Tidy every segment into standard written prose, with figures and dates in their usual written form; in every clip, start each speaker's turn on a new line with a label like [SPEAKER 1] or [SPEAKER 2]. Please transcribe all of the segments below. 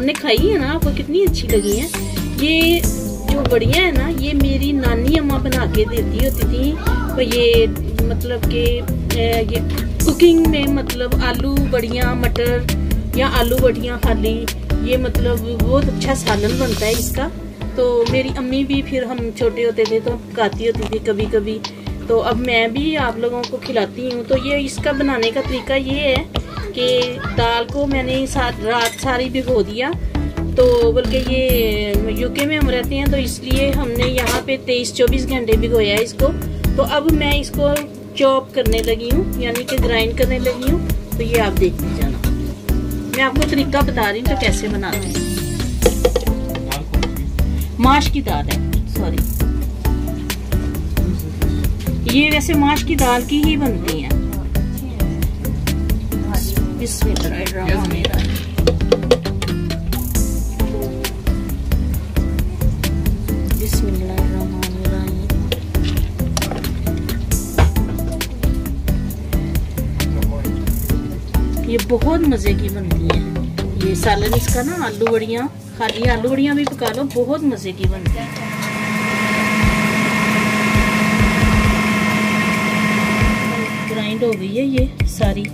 [SPEAKER 1] आपने खाई है ना, आपको कितनी अच्छी लगी है। ये जो बड़ियाँ है ना, ये मेरी नानी अम्मा बना के देती होती थी। तो ये मतलब कि ये कुकिंग में मतलब आलू बड़ियाँ, मटर या आलू बड़ियाँ खाली, ये मतलब बहुत अच्छा सालन बनता है इसका। तो मेरी अम्मी भी फिर हम छोटे होते थे तो पकाती होती थी कभी कभी, तो अब मैं भी आप लोगों को खिलाती हूँ। तो ये इसका बनाने का तरीका ये है कि दाल को मैंने रात सारी भिगो दिया। तो बल्कि ये यूके में हम रहते हैं तो इसलिए हमने यहाँ पे 23-24 घंटे भिगोया है इसको। तो अब मैं इसको चॉप करने लगी हूँ, यानी कि ग्राइंड करने लगी हूँ। तो ये आप देखते जाना, मैं आपको तरीका बता रही हूँ तो कैसे बनाते हैं। माश की दाल है, सॉरी, ये वैसे माश की दाल की ही बनती है। ये बहुत मजे की बनती है। ये सालन इसका ना, आलू बड़ियाँ, खाली आलू बड़ियाँ भी पका लो, बहुत मजे की बनती है। ग्राइंड हो गई है ये सारी।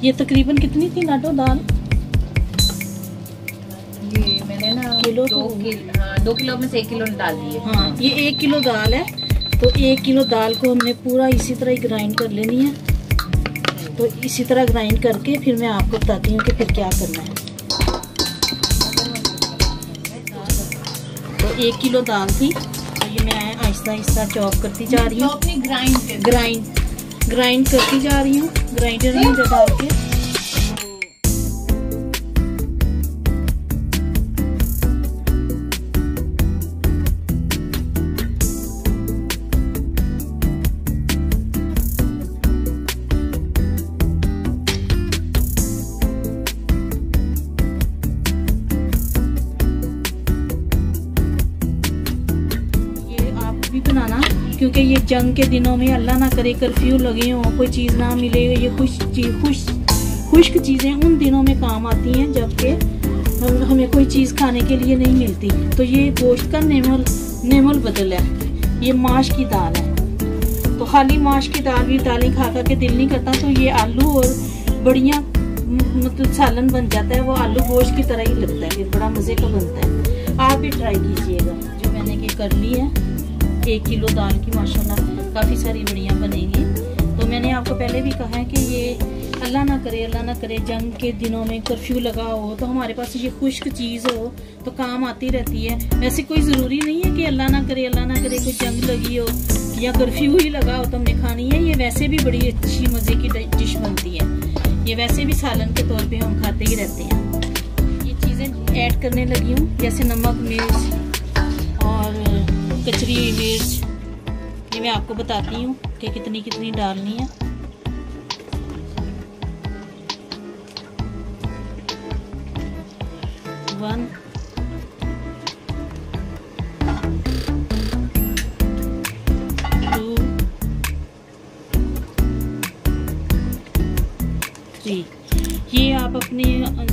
[SPEAKER 1] ये तकरीबन कितनी थी नाटो दाल?
[SPEAKER 2] ये मैंने ना
[SPEAKER 1] किलो
[SPEAKER 2] 2 किलो में से 1 किलो डाल दी है।
[SPEAKER 1] हाँ, ये 1 किलो दाल है। तो 1 किलो दाल को हमने पूरा इसी तरह ही ग्राइंड कर लेनी है। तो इसी तरह ग्राइंड करके फिर मैं आपको बताती हूँ कि फिर क्या करना है। तो 1 किलो दाल थी, तो ये मैं आहिस्ता आहिस्ता चॉप करती जा रही हूँ, ग्राइंड करती जा रही हूँ, ग्राइंडर में डाल के। बनाना, क्योंकि ये जंग के दिनों में अल्लाह ना करे कर्फ्यू लगे हों, कोई चीज़ ना मिले, ये खुश्क चीज़ें उन दिनों में काम आती हैं जबकि हमें कोई चीज़ खाने के लिए नहीं मिलती। तो ये गोश्त का नेमल बदल है, ये माश की दाल है। तो खाली माश की दाल भी दालें खा खा के दिल नहीं करता, तो ये आलू और बड़ियाँ मतलब सालन बन जाता है, वो आलू गोश्त की तरह ही लगता है, फिर बड़ा मज़े का बनता है। आप भी ट्राई कीजिएगा। जो मैंने ये कर ली है 1 किलो दाल की, माशाल्लाह काफ़ी सारी बड़ियाँ बनेंगी। तो मैंने आपको पहले भी कहा है कि ये अल्लाह ना करे जंग के दिनों में कर्फ्यू लगा हो तो हमारे पास ये खुश्क चीज़ हो तो काम आती रहती है। वैसे कोई ज़रूरी नहीं है कि अल्लाह ना करे कोई जंग लगी हो या कर्फ्यू ही लगा हो तो हमने खानी है। ये वैसे भी बड़ी अच्छी मज़े की डिश बनती है। ये वैसे भी सालन के तौर पर हम खाते ही रहते हैं। ये चीज़ें ऐड करने लगी हूँ, जैसे नमक, मिर्च और कचरी मिर्च। ये मैं आपको बताती हूँ कि कितनी कितनी डालनी है। वन, 2, 3। ये आप अपने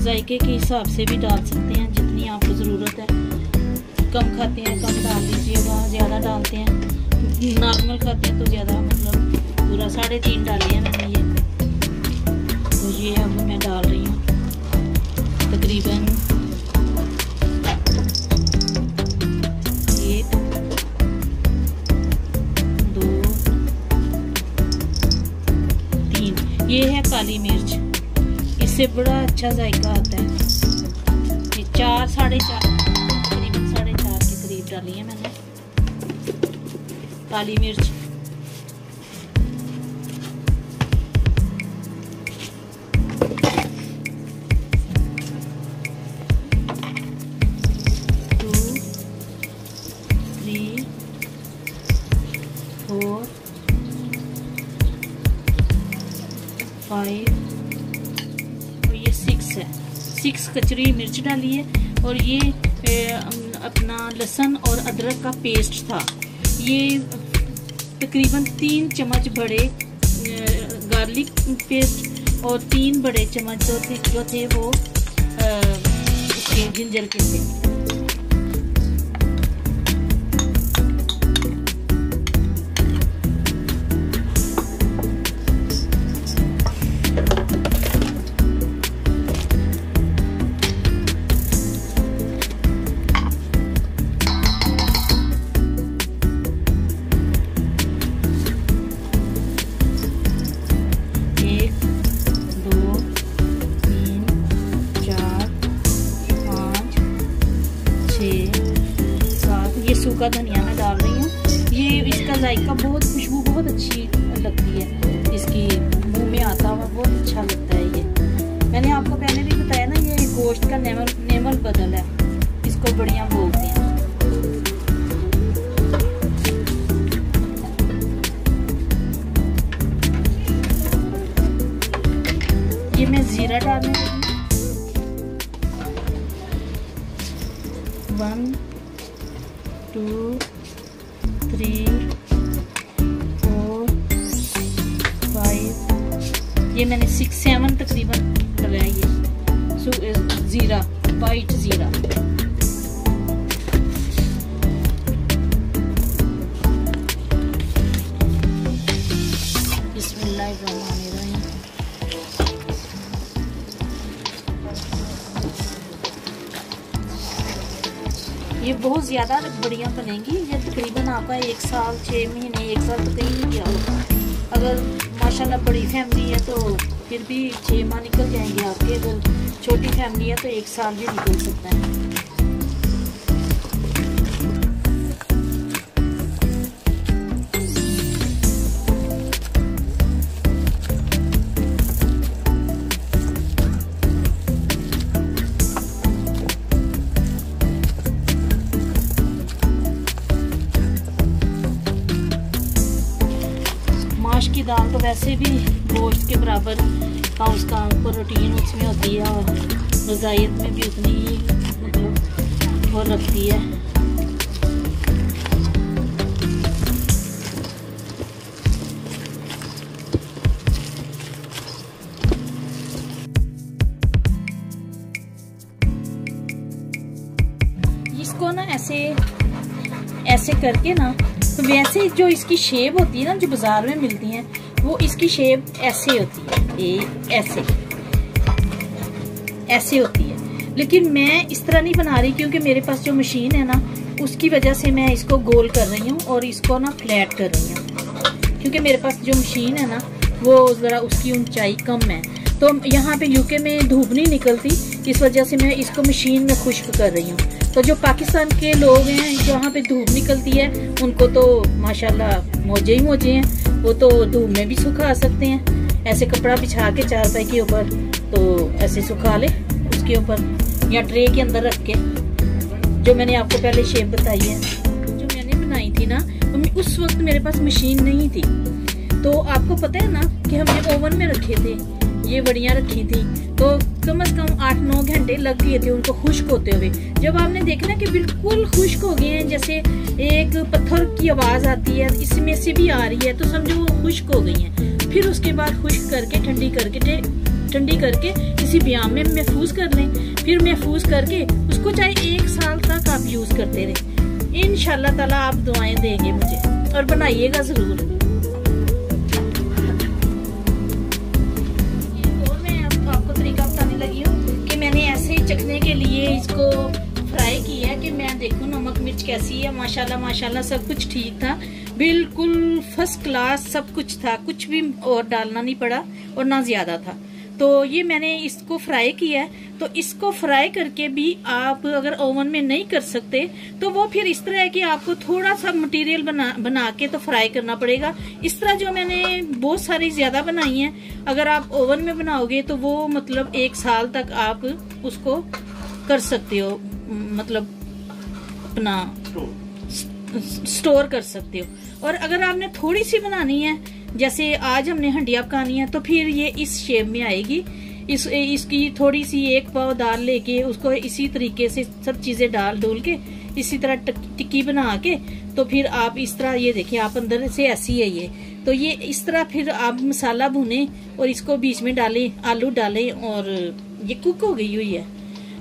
[SPEAKER 1] जायके के हिसाब से भी डाल सकते हैं, जितनी आपको ज़रूरत है। कम खाते हैं कम डाल दीजिएगा, ज़्यादा डालते हैं नॉर्मल खाते हैं तो ज़्यादा, मतलब पूरा 3.5 डाले हैं मैंने ये। तो ये अब मैं डाल रही हूँ तकरीबन 1, 2, 3। ये है काली मिर्च, इससे बड़ा अच्छा जायका आता है। ये 4, 4.5 डाली है मैंने काली मिर्च। और ये 6 है, 6 कचरी मिर्च डाली है। और ये अपना लहसुन और अदरक का पेस्ट था, ये तकरीबन 3 चम्मच बड़े गार्लिक पेस्ट और 3 बड़े चम्मच जो थे वो इसके जिंजर के से। सूखा धनिया मैं डाल रही हूँ। ये इसका जायका बहुत, खुशबू बहुत अच्छी लगती है, इसकी मुंह में आता हुआ बहुत अच्छा लगता है। ये मैंने आपको पहले भी बताया ना, ये गोश्त का नेमल बदल है, इसको बढ़िया बोलते हैं। ये मैं जीरा डालने लगी। 1 2 3 4 5 ये मैंने 6-7 तकरीबन डाला है। ये जीरा, वाइट जीरा। बिस्मिल्लाहिर्रहमानिर्रहीम। ये बहुत ज़्यादा बढ़िया बनेगी। ये तकरीबन आपका 1 साल 6 महीने 1 साल तो कहीं नहीं गया होगा। अगर माशाल्लाह बड़ी फैमिली है तो फिर भी 6 माह निकल जाएंगे आपके। अगर छोटी फैमिली है तो 1 साल भी निकल सकता है। माश की दाल तो वैसे भी गोश्त के बराबर का उसका प्रोटीन उसमें होती है और ग़िज़ाइयत में भी उतनी ही मतलब वो रखती है। इसको ना ऐसे करके ना, तो वैसे जो इसकी शेप होती है ना जो बाजार में मिलती है, वो इसकी शेप ऐसे होती है, ये ऐसे होती है। लेकिन मैं इस तरह नहीं बना रही क्योंकि मेरे पास जो मशीन है ना उसकी वजह से मैं इसको गोल कर रही हूँ और इसको ना फ्लैट कर रही हूँ। क्योंकि मेरे पास जो मशीन है ना वो ज़रा उसकी ऊंचाई कम है, तो यहाँ पे यूके में धूप नहीं निकलती, इस वजह से मैं इसको मशीन में खुश्क कर रही हूँ। तो जो पाकिस्तान के लोग हैं जहाँ पे धूप निकलती है उनको तो माशाल्लाह मौजे ही मौजे हैं, वो तो धूप में भी सुखा सकते हैं। ऐसे कपड़ा बिछा के चारपाई के ऊपर तो ऐसे सुखा ले उसके ऊपर, या ट्रे के अंदर रख के। जो मैंने आपको पहले शेप बताई है, जो मैंने बनाई थी ना, उस वक्त मेरे पास मशीन नहीं थी। तो आपको पता है ना कि हमने ओवन में रखे थे, ये बड़ियाँ रखी थी, तो कम से कम 8-9 घंटे लग गए थे उनको खुश्क होते हुए। जब आपने देखना कि बिल्कुल खुश्क हो गए हैं, जैसे एक पत्थर की आवाज आती है इसमें से भी आ रही है, तो समझो वो खुश्क हो गई हैं। फिर उसके बाद खुश्क करके ठंडी करके किसी बयाम में महफूज कर लें। फिर महफूज करके उसको चाहे 1 साल तक आप यूज करते रहे। इंशाल्लाह ताला आप दुआएं देंगे मुझे, और बनाइएगा जरूर। मैंने ऐसे ही चखने के लिए इसको फ्राई किया है कि मैं देखूं नमक मिर्च कैसी है। माशाल्लाह माशाल्लाह सब कुछ ठीक था, बिल्कुल फर्स्ट क्लास सब कुछ था, कुछ भी और डालना नहीं पड़ा और ना ज्यादा था। तो ये मैंने इसको फ्राई किया है। तो इसको फ्राई करके भी आप अगर ओवन में नहीं कर सकते तो वो फिर इस तरह है कि आपको थोड़ा सा मटेरियल बना के तो फ्राई करना पड़ेगा। इस तरह जो मैंने बहुत सारी ज्यादा बनाई हैं, अगर आप ओवन में बनाओगे तो वो मतलब 1 साल तक आप उसको कर सकते हो, मतलब अपना स्टोर कर सकते हो। और अगर आपने थोड़ी सी बनानी है, जैसे आज हमने हंडिया पकानी है, तो फिर ये इस शेप में आएगी। इसकी थोड़ी सी 1 पाव दाल लेके उसको इसी तरीके से सब चीजें डूल के इसी तरह टिक्की बना के, तो फिर आप इस तरह ये देखिए, आप अंदर से ऐसी है ये, तो ये इस तरह फिर आप मसाला भुने और इसको बीच में डालें, आलू डालें और ये कुक हो गई हुई है।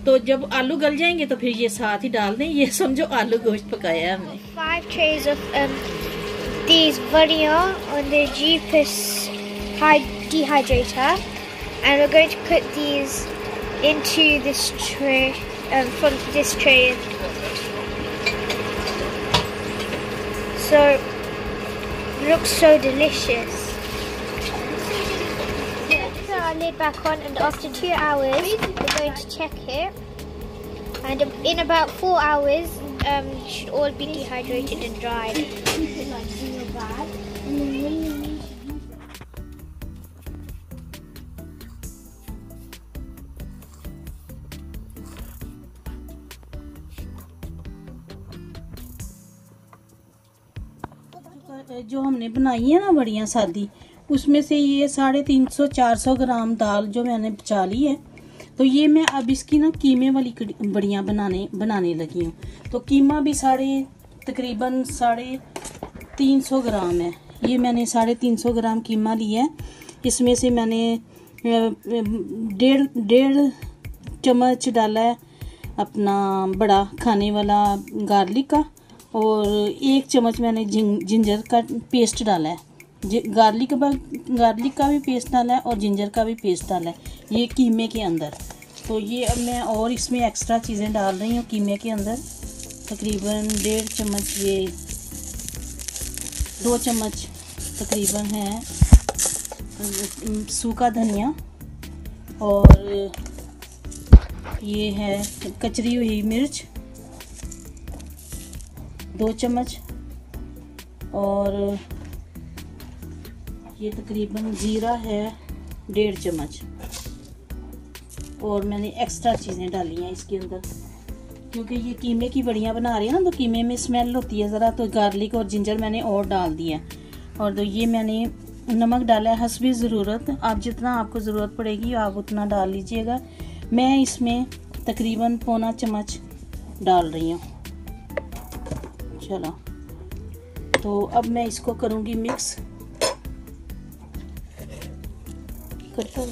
[SPEAKER 1] तो जब आलू गल जाएंगे तो फिर ये साथ ही डाल दें। ये समझो आलू गोश्त पकाया हमने।
[SPEAKER 3] 5 trays of these varia on the Jeepus dehydrator, and we're going to put these into this tray, from this tray. So it looks so delicious. Put our lid back on, and after 2 hours we're going to check it, and in about 4 hours it should all be dehydrated and dried.
[SPEAKER 1] जो हमने बनाई है ना बड़ियाँ सादी, उसमें से ये 350-400 ग्राम दाल जो मैंने बचा ली है, तो ये मैं अब इसकी ना कीमे वाली बड़ियाँ बनाने लगी हूँ। तो कीमा भी तकरीबन 350 ग्राम है। ये मैंने 350 ग्राम कीमा लिया है। इसमें से मैंने 1.5 चम्मच डाला है अपना बड़ा खाने वाला गार्लिक का, और 1 चम्मच मैंने जिंजर का पेस्ट डाला है। गार्लिक का भी पेस्ट डाला है और जिंजर का भी पेस्ट डाला है ये कीमे के अंदर। तो ये अब मैं और इसमें एक्स्ट्रा चीज़ें डाल रही हूँ कीमे के अंदर। तकरीबन 1.5 चम्मच, ये 2 चम्मच तकरीबन है सूखा धनिया, और ये है कचरी हुई मिर्च 2 चम्मच, और ये तकरीबन जीरा है 1.5 चम्मच। और मैंने एक्स्ट्रा चीज़ें डाली हैं इसके अंदर, क्योंकि ये कीमे की बड़ियाँ बना रही है ना, तो कीमे में स्मेल होती है ज़रा, तो गार्लिक और जिंजर मैंने और डाल दिया। और तो ये मैंने नमक डाला है हस्बे ज़रूरत। आप जितना आपको ज़रूरत पड़ेगी आप उतना डाल लीजिएगा। मैं इसमें तकरीबन 1/4 चम्मच डाल रही हूँ। चलो, तो अब मैं इसको करूँगी मिक्स। करता हूँ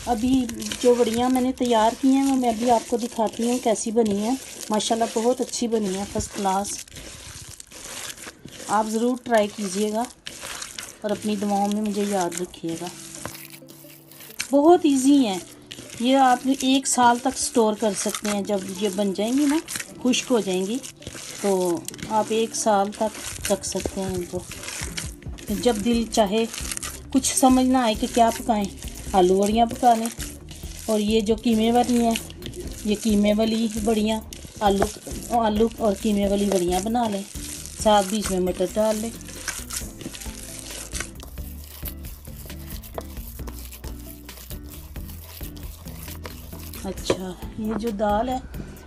[SPEAKER 1] अभी जो बड़ियाँ मैंने तैयार की हैं वो मैं अभी आपको दिखाती हूँ कैसी बनी है। माशाल्लाह बहुत अच्छी बनी है, फर्स्ट क्लास। आप ज़रूर ट्राई कीजिएगा और अपनी दुआओं में मुझे याद रखिएगा। बहुत इजी है ये, आप 1 साल तक स्टोर कर सकते हैं। जब ये बन जाएंगी ना, खुश्क हो जाएंगी, तो आप 1 साल तक रख सकते हैं इनको। जब दिल चाहे, कुछ समझ ना आए कि क्या पकाएं, आलू बड़ियाँ पका लें। और ये जो कीमे वाली हैं, ये कीमे वाली बड़ियाँ, आलू और कीमे वाली बड़ियाँ बना लें, साथ बीच में मटर डाल लें। अच्छा, ये जो दाल है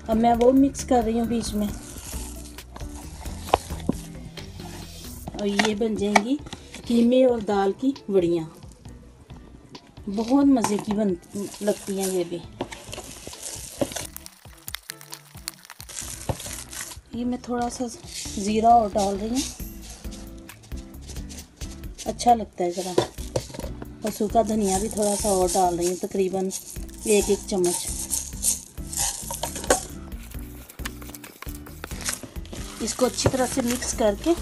[SPEAKER 1] अब मैं वो मिक्स कर रही हूँ बीच में, और ये बन जाएंगी कीमे और दाल की बड़ियाँ। बहुत मज़े की लगती हैं ये भी। ये मैं थोड़ा सा ज़ीरा और डाल रही हूँ, अच्छा लगता है ज़रा। और सूखा धनिया भी थोड़ा सा और डाल रही हूँ, तकरीबन 1 चम्मच। इसको अच्छी तरह से मिक्स करके,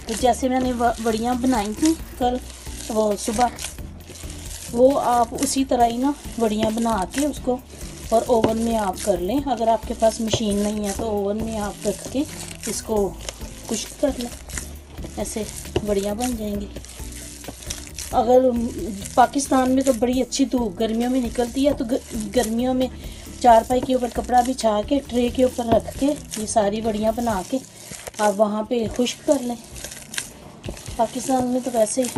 [SPEAKER 1] तो जैसे मैंने बड़ियाँ बनाई थी कल वो सुबह, वो आप उसी तरह ही ना बड़ियाँ बना के उसको और ओवन में आप कर लें। अगर आपके पास मशीन नहीं है तो ओवन में आप रख के इसको खुश्क कर लें, ऐसे बड़ियाँ बन जाएंगी। अगर पाकिस्तान में तो बड़ी अच्छी धूप गर्मियों में निकलती है, तो गर्मियों में चारपाई के ऊपर कपड़ा बिछा के ट्रे के ऊपर रख के ये सारी बड़ियाँ बना के आप वहाँ पे खुश्क कर लें। पाकिस्तान में तो वैसे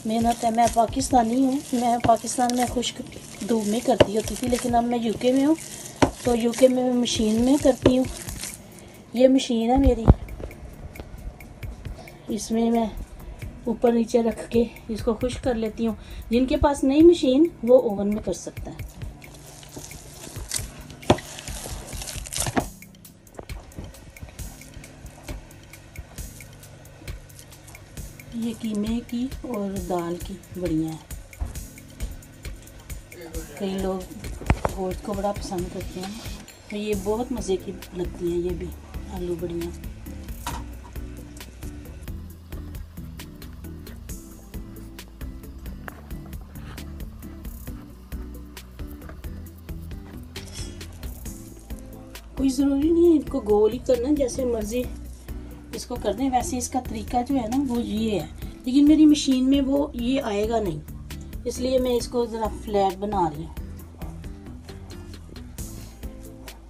[SPEAKER 1] मेहनत है। मैं पाकिस्तानी हूँ, मैं पाकिस्तान में खुश्क धूप में करती होती थी, लेकिन अब मैं यूके में हूँ, तो यूके में मैं मशीन में करती हूँ। ये मशीन है मेरी, इसमें मैं ऊपर नीचे रख के इसको खुश्क कर लेती हूँ। जिनके पास नई मशीन वो ओवन में कर सकता है। ये कीमे की और दाल की बढ़िया है। कई लोग गोश्त को बड़ा पसंद करते हैं, तो ये बहुत मज़े की लगती है। ये भी आलू बढ़िया। कोई ज़रूरी नहीं है इनको गोल ही करना, जैसे मर्ज़ी इसको कर दें। वैसे इसका तरीका जो है ना वो ये है, लेकिन मेरी मशीन में वो ये आएगा नहीं, इसलिए मैं इसको ज़रा फ्लैट बना रही हूँ।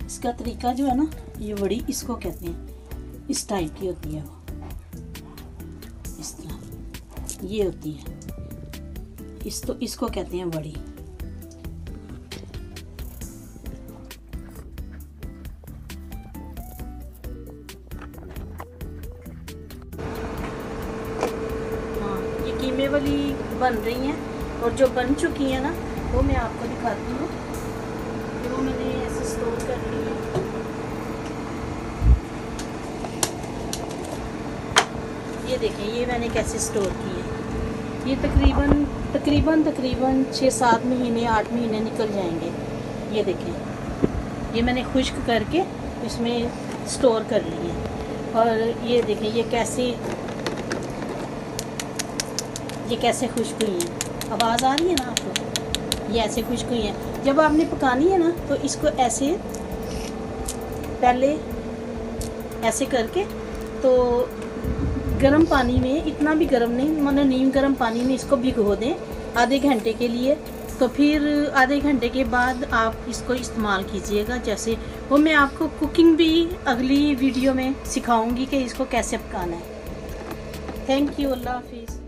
[SPEAKER 1] इसका तरीका जो है ना, ये वड़ी इसको कहते हैं, इस टाइप की होती है वो, इस तरह ये होती है। इसको कहते हैं वड़ी। कीमे वाली बन रही हैं, और जो बन चुकी हैं ना वो मैं आपको दिखाती हूँ। वो मैंने ऐसे स्टोर कर ली है। ये देखें, ये मैंने कैसे स्टोर की है। ये तकरीबन 6-7 महीने 8 महीने निकल जाएंगे। ये देखें, ये मैंने खुश्क करके इसमें स्टोर कर ली है। और ये देखें ये कैसे खुश्क हुई है। आवाज़ आ रही है ना आपको? ये ऐसे खुश्क हुई है। जब आपने पकानी है ना तो इसको ऐसे पहले ऐसे करके, तो गर्म पानी में, इतना भी गर्म नहीं, मतलब नीम गर्म पानी में इसको भिगो दें आधे घंटे के लिए। तो फिर आधे घंटे के बाद आप इसको इस्तेमाल कीजिएगा। जैसे वो मैं आपको कुकिंग भी अगली वीडियो में सिखाऊंगी कि इसको कैसे पकाना है। थैंक यू, अल्लाह हाफिज़।